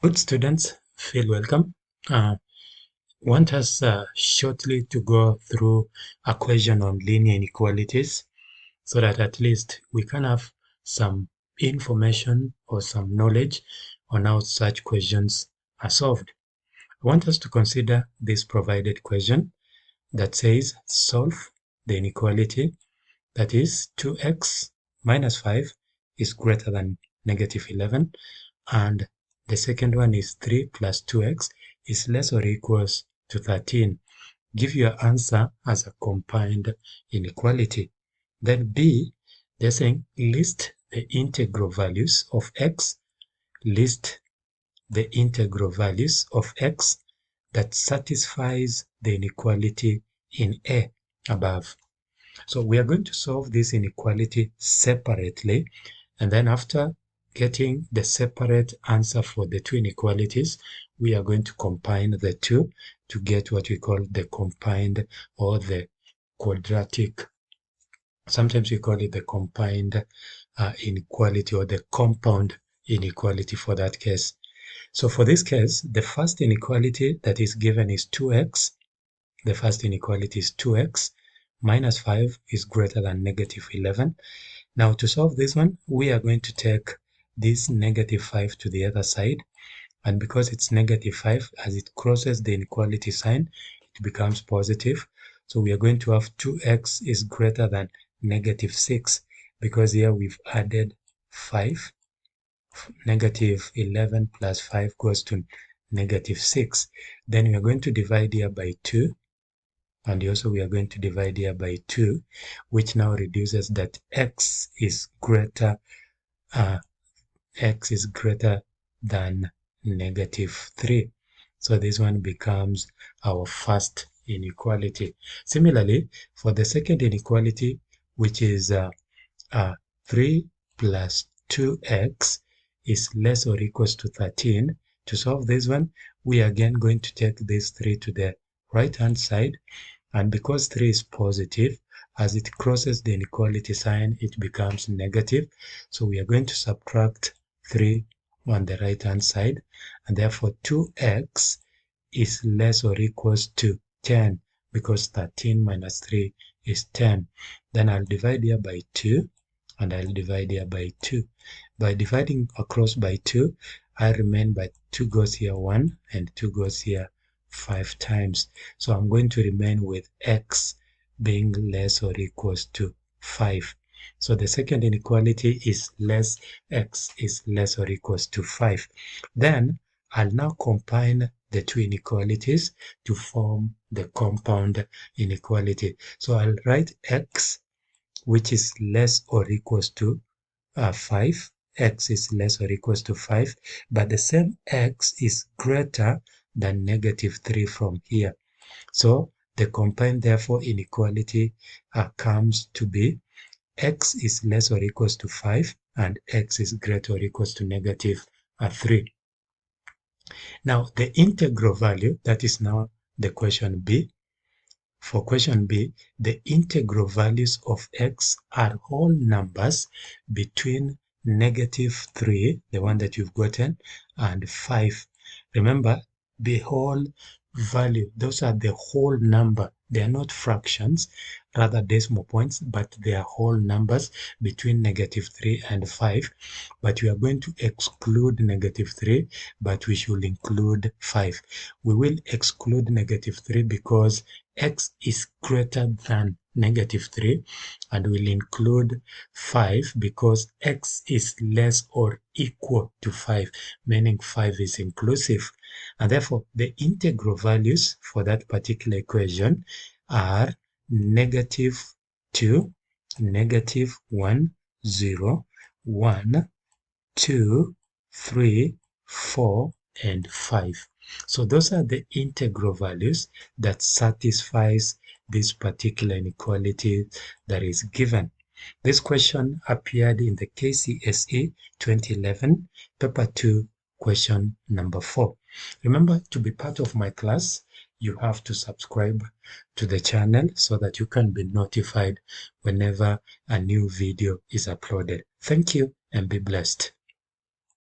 Good students, feel welcome. Want us shortly to go through a question on linear inequalities so that at least we can have some information or some knowledge on how such questions are solved. I want us to consider this provided question that says solve the inequality that is 2x minus 5 is greater than negative 11, and the second one is 3 plus 2x is less or equals to 13. Give your answer as a combined inequality. Then B, they're saying list the integral values of x, list the integral values of x that satisfies the inequality in A above. So we are going to solve this inequality separately, and then after getting the separate answer for the two inequalities, we are going to combine the two to get what we call the combined or the quadratic. Sometimes we call it the combined inequality or the compound inequality for that case. So for this case, the first inequality that is given is 2x. The first inequality is 2x minus 5 is greater than negative 11. Now to solve this one, we are going to take this negative 5 to the other side, and because it's negative 5, as it crosses the inequality sign, it becomes positive. So we are going to have 2x is greater than negative 6, because here we've added 5. Negative 11 plus 5 goes to negative 6. Then we are going to divide here by 2. And also we are going to divide here by 2, which now reduces that x is greater than negative 3. So this one becomes our first inequality. Similarly, for the second inequality, which is 3 plus 2x is less or equals to 13. To solve this one, we are again going to take this 3 to the right hand side, and because 3 is positive, as it crosses the inequality sign, it becomes negative. So we are going to subtract 3 on the right hand side, and therefore 2x is less or equals to 10, because 13 minus 3 is 10. Then I'll divide here by 2, and I'll divide here by 2. By dividing across by 2, I remain by 2 goes here 1, and 2 goes here 5 times. So I'm going to remain with x being less or equals to 5. So the second inequality is x is less or equals to 5. Then I'll now combine the two inequalities to form the compound inequality. So I'll write x, which is less or equals to 5. X is less or equals to 5, but the same x is greater than negative 3 from here. So the combined, therefore, inequality comes to be x is less or equals to 5 and x is greater or equals to negative 3. Now the integral value, that is now the question B. For question B, the integral values of x are whole numbers between negative 3, the one that you've gotten, and 5. Remember, the whole value, those are the whole number. They are not fractions, rather decimal points, but they are whole numbers between negative 3 and 5. But we are going to exclude negative 3, but we should include 5. We will exclude negative 3 because x is greater than negative 3, and we'll include 5 because x is less or equal to 5, meaning 5 is inclusive. And therefore, the integral values for that particular equation are negative 2, negative 1, 0, 1, 2, 3, 4, and 5. So those are the integral values that satisfies this particular inequality that is given. This question appeared in the KCSE 2011, paper 2, question number 4. Remember, to be part of my class, you have to subscribe to the channel so that you can be notified whenever a new video is uploaded. Thank you and be blessed.